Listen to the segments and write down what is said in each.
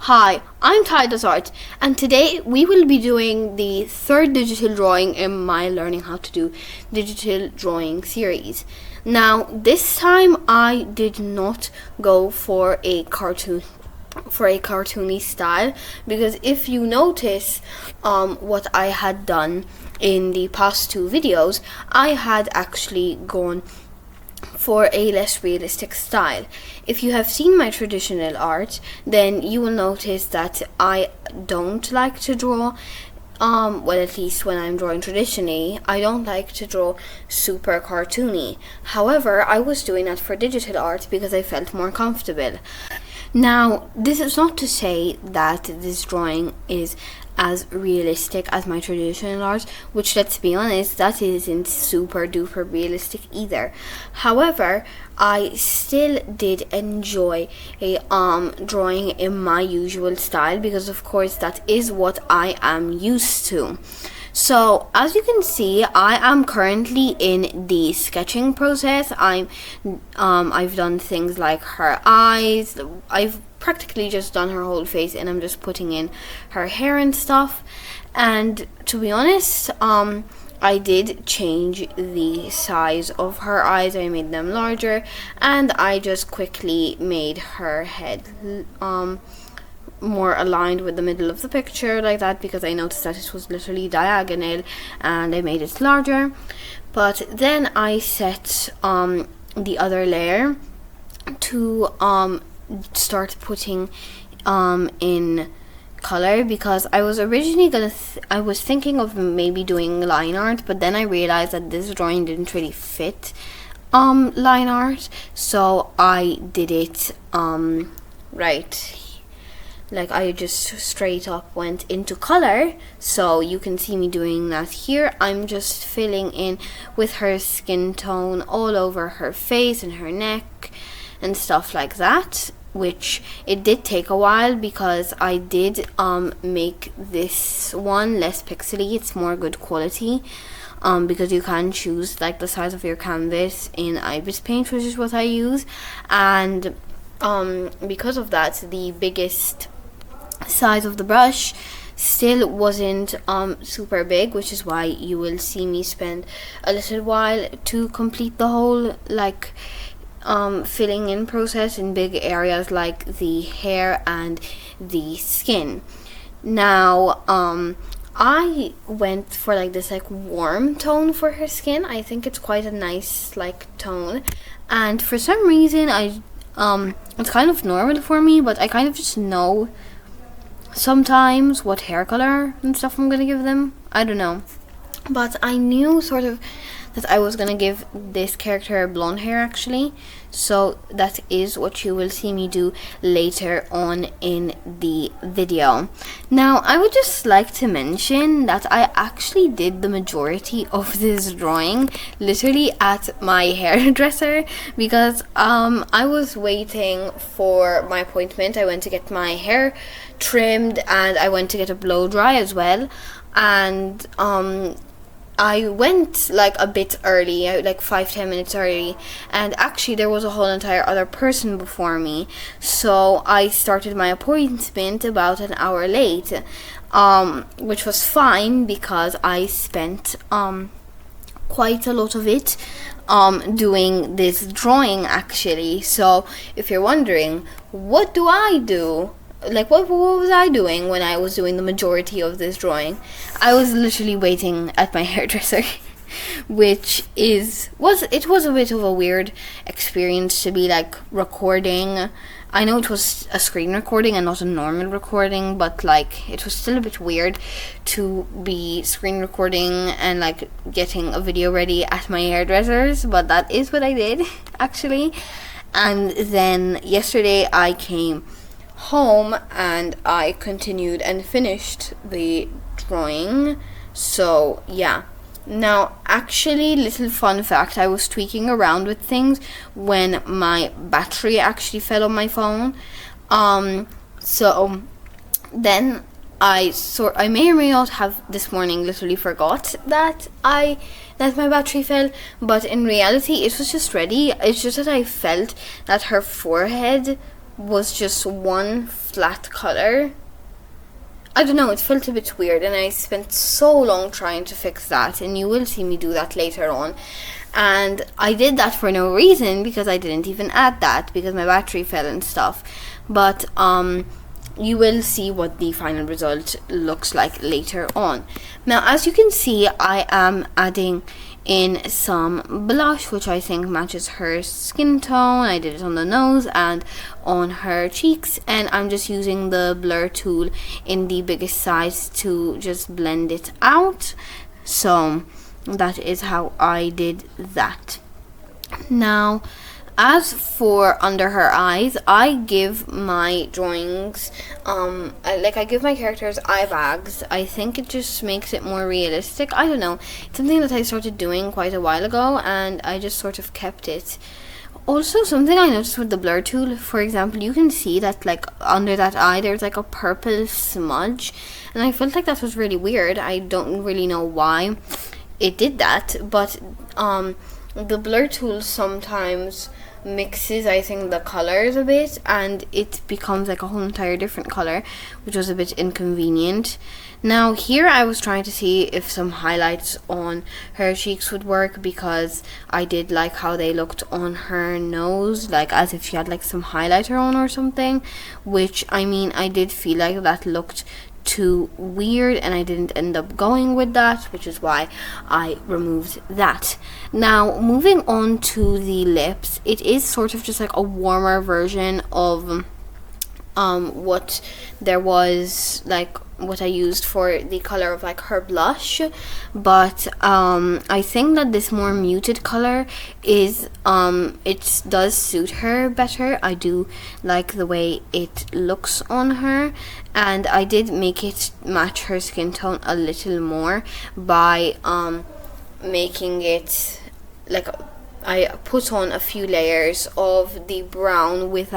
Hi, I'm Titus Art, and today we will be doing the third digital drawing in my Learning How to Do Digital Drawing series. Now, this time I did not go for a cartoony style, because if you notice what I had done in the past two videos, I had actually gone for a less realistic style. If you have seen my traditional art, then you will notice that I don't like to draw well, at least when I'm drawing traditionally, I don't like to draw super cartoony. However, I was doing that for digital art because I felt more comfortable. Now, this is not to say that this drawing is as realistic as my traditional art, which, let's be honest, that isn't super duper realistic either. However, I still did enjoy a drawing in my usual style, because of course that is what I am used to. So as you can see, I am currently in the sketching process. I've done things like her eyes. I've practically just done her whole face, and I'm just putting in her hair and stuff. And to be honest, I did change the size of her eyes. I made them larger, and I just quickly made her head more aligned with the middle of the picture, like that, because I noticed that it was literally diagonal, and I made it larger. But then I set the other layer to start putting in color, because I was originally I was thinking of maybe doing line art, but then I realized that this drawing didn't really fit line art, so I did it right. Like, I just straight up went into color. So you can see me doing that here. I'm just filling in with her skin tone all over her face and her neck and stuff like that, which it did take a while, because I did make this one less pixely. It's more good quality, because you can choose like the size of your canvas in Ibis Paint, which is what I use. And because of that, the biggest size of the brush still wasn't super big, which is why you will see me spend a little while to complete the whole like filling in process in big areas like the hair and the skin. Now I went for like this like warm tone for her skin. I think it's quite a nice like tone, and for some reason it's kind of normal for me, but I kind of just know sometimes what hair color and stuff I'm gonna give them. I don't know, but I knew sort of that I was gonna give this character blonde hair actually, so that is what you will see me do later on in the video. Now, I would just like to mention that I actually did the majority of this drawing literally at my hairdresser, because I was waiting for my appointment. I went to get my hair trimmed, and I went to get a blow dry as well, and I went like a bit early, like 5-10 minutes early, and actually there was a whole entire other person before me, so I started my appointment about an hour late, which was fine, because I spent quite a lot of it doing this drawing actually. So if you're wondering, what do I do? Like, what was I doing when I was doing the majority of this drawing? I was literally waiting at my hairdresser, which was a bit of a weird experience to be like recording. I know it was a screen recording and not a normal recording, but like it was still a bit weird to be screen recording and like getting a video ready at my hairdresser's, but that is what I did actually. And then yesterday I came home and I continued and finished the drawing. So yeah. Now, actually, little fun fact, I was tweaking around with things when my battery actually fell on my phone. So then I may or may not have this morning literally forgot that my battery fell, but in reality it was just ready. It's just that I felt that her forehead was just one flat color. I don't know, it felt a bit weird, and I spent so long trying to fix that, and you will see me do that later on. And I did that for no reason, because I didn't even add that, because my battery fell and stuff. But you will see what the final result looks like later on. Now, as you can see, I am adding in some blush, which I think matches her skin tone. I did it on the nose and on her cheeks, and I'm just using the blur tool in the biggest size to just blend it out. So that is how I did that. Now, as for under her eyes, I give my drawings, I give my characters eye bags. I think it just makes it more realistic. I don't know. It's something that I started doing quite a while ago, and I just sort of kept it. Also, something I noticed with the blur tool, for example, you can see that like under that eye there's like a purple smudge, and I felt like that was really weird. I don't really know why it did that, but the blur tool sometimes mixes, I think, the colors a bit, and it becomes like a whole entire different color, which was a bit inconvenient. Now here I was trying to see if some highlights on her cheeks would work, because I did like how they looked on her nose, like as if she had like some highlighter on or something, which I mean, I did feel like that looked too weird, and I didn't end up going with that, which is why I removed that. Now, moving on to the lips, it is sort of just like a warmer version of what there was, like what I used for the color of like her blush, but I think that this more muted color is it does suit her better. I do like the way it looks on her, and I did make it match her skin tone a little more by making it like I put on a few layers of the brown with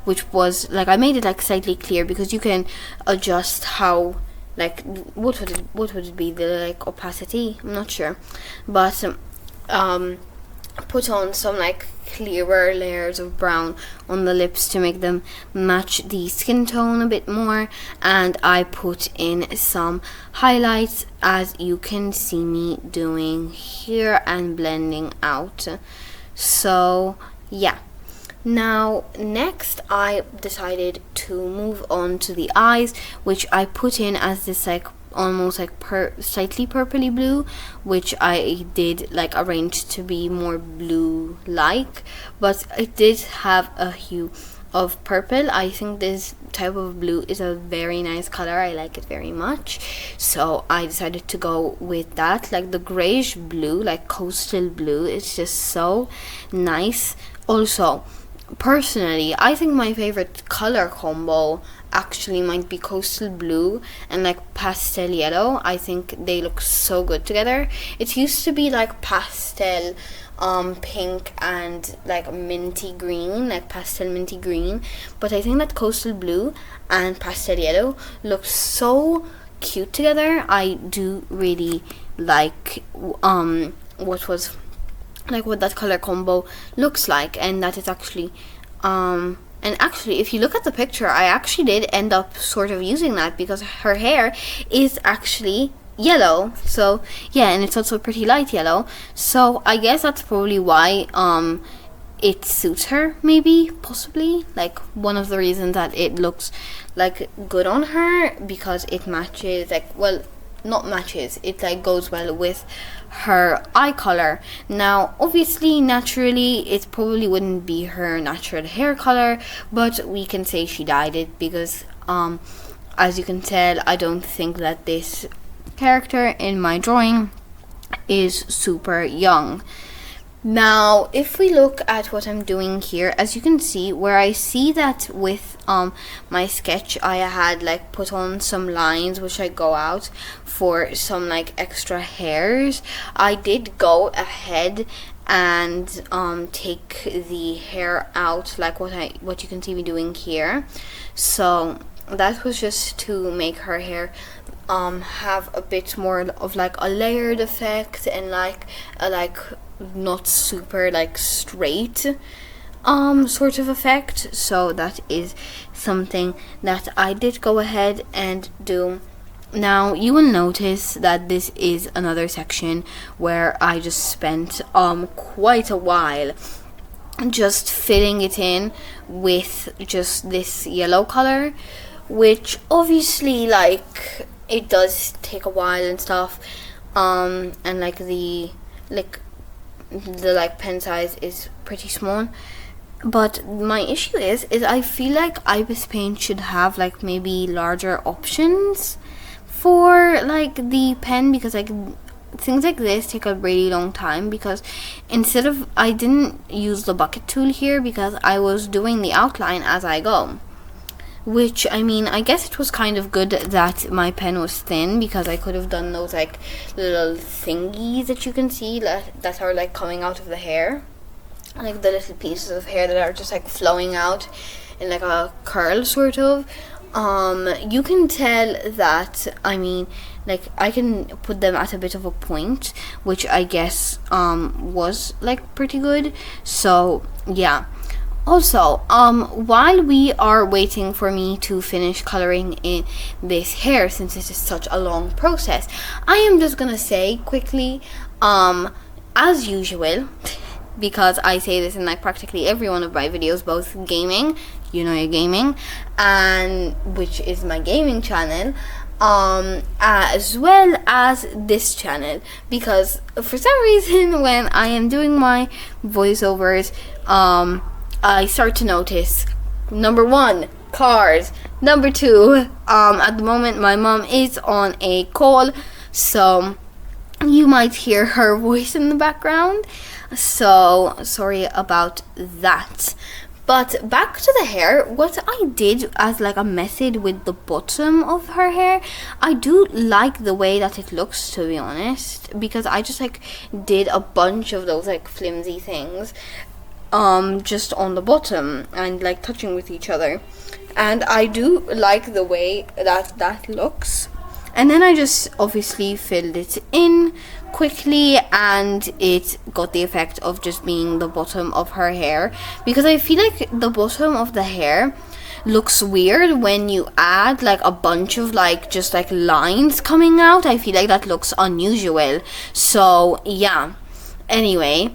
which was like, I made it like slightly clear, because you can adjust how, like, what would it be, the like opacity, I'm not sure, but put on some like clearer layers of brown on the lips to make them match the skin tone a bit more, and I put in some highlights, as you can see me doing here, and blending out. So yeah. Now next I decided to move on to the eyes, which I put in as this like almost like slightly purpley blue, which I did like arrange to be more blue like, but it did have a hue of purple. I think this type of blue is a very nice color. I like it very much, so I decided to go with that, like the grayish blue, like coastal blue. It's just so nice. Also, personally, I think my favorite color combo actually might be coastal blue and like pastel yellow. I think they look so good together. It used to be like pastel pink and like minty green, like pastel minty green, but I think that coastal blue and pastel yellow look so cute together. I do really like what that color combo looks like, and that is actually and actually, if you look at the picture, I actually did end up sort of using that, because her hair is actually yellow. So yeah, and it's also pretty light yellow. So I guess that's probably why it suits her, maybe, possibly. Like one of the reasons that it looks like good on her, because it matches, like, well, not matches, it like goes well with her eye color. Now obviously, naturally, it probably wouldn't be her natural hair color, but we can say she dyed it, because as you can tell, I don't think that this character in my drawing is super young. Now if we look at what I'm doing here, as you can see, where I see that with my sketch I had like put on some lines which I go out for some like extra hairs, I did go ahead and take the hair out, like what you can see me doing here. So that was just to make her hair have a bit more of like a layered effect, and like not super like straight. sort of effect. So that is something that I did go ahead and do. Now you will notice that this is another section where I just spent quite a while just filling it in with just this yellow color, which obviously like it does take a while and stuff, and like the pen size is pretty small. But my issue is I feel like Ibis Paint should have like maybe larger options for like the pen, because like things like this take a really long time, because instead of, I didn't use the bucket tool here because I was doing the outline as I go, which I mean, I guess it was kind of good that my pen was thin, because I could have done those like little thingies that you can see that are like coming out of the hair, like the little pieces of hair that are just like flowing out in like a curl sort of. You can tell that, I mean, like I can put them at a bit of a point, which I guess was like pretty good. So yeah. Also, while we are waiting for me to finish coloring in this hair, since this is such a long process, I am just gonna say quickly, as usual, because I say this in like practically every one of my videos, both gaming, you know you're gaming, and which is my gaming channel, as well as this channel, because for some reason when I am doing my voiceovers, I start to notice, number one, cars, number two, at the moment my mom is on a call, so you might hear her voice in the background, so sorry about that. But back to the hair, what I did as like a method with the bottom of her hair, I do like the way that it looks, to be honest, because I just like did a bunch of those like flimsy things just on the bottom and like touching with each other, and I do like the way that looks. And then I just obviously filled it in quickly, and it got the effect of just being the bottom of her hair, because I feel like the bottom of the hair looks weird when you add like a bunch of like just like lines coming out. I feel like that looks unusual. So yeah, anyway,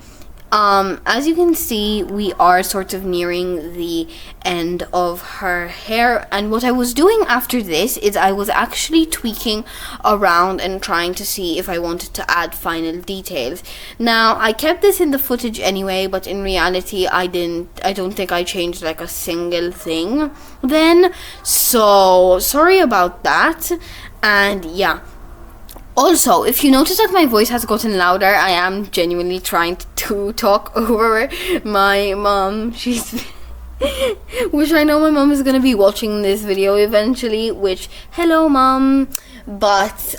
as you can see, we are sort of nearing the end of her hair, and what I was doing after this is I was actually tweaking around and trying to see if I wanted to add final details. Now, I kept this in the footage anyway, but in reality I don't think I changed like a single thing then, so sorry about that. And yeah, also, if you notice that my voice has gotten louder, I am genuinely trying to talk over my mom. She's which I know my mom is going to be watching this video eventually, which, hello mom. But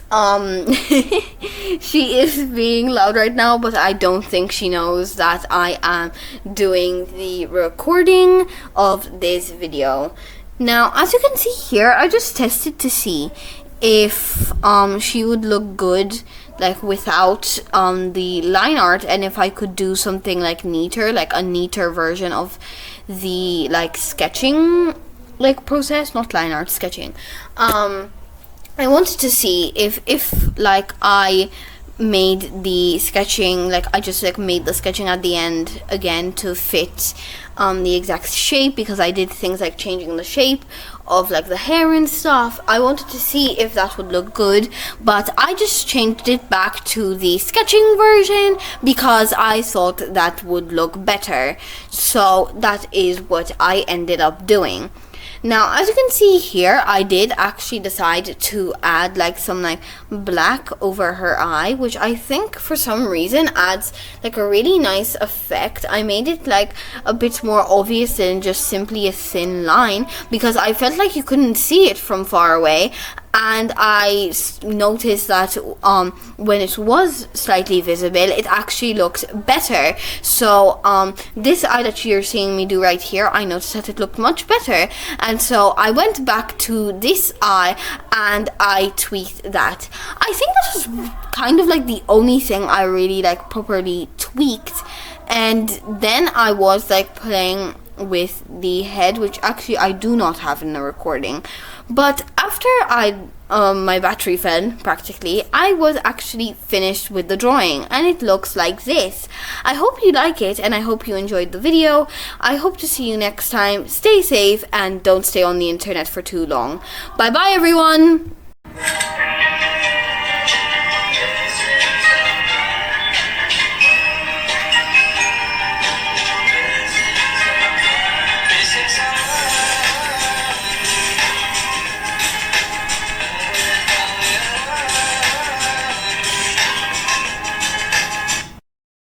she is being loud right now, but I don't think she knows that I am doing the recording of this video. Now, as you can see here, I just tested to see if she would look good like without the line art, and if I could do something like neater, like a neater version of the like sketching like process, not line art, sketching. I wanted to see if like I made the sketching, like I just like made the sketching at the end again to fit the exact shape, because I did things like changing the shape of like the hair and stuff. I wanted to see if that would look good, but I just changed it back to the sketching version because I thought that would look better. So that is what I ended up doing. Now, as you can see here, I did actually decide to add like some like black over her eye, which I think for some reason adds like a really nice effect. I made it like a bit more obvious than just simply a thin line, because I felt like you couldn't see it from far away. And I noticed that when it was slightly visible, it actually looked better. So this eye that you're seeing me do right here, I noticed that it looked much better. And so I went back to this eye and I tweaked that. I think that was kind of like the only thing I really like properly tweaked. And then I was like playing with the head, which actually I do not have in the recording. But after my battery fell practically, I was actually finished with the drawing, and it looks like this. I hope you like it, and I hope you enjoyed the video. I hope to see you next time. Stay safe and don't stay on the internet for too long. Bye bye everyone.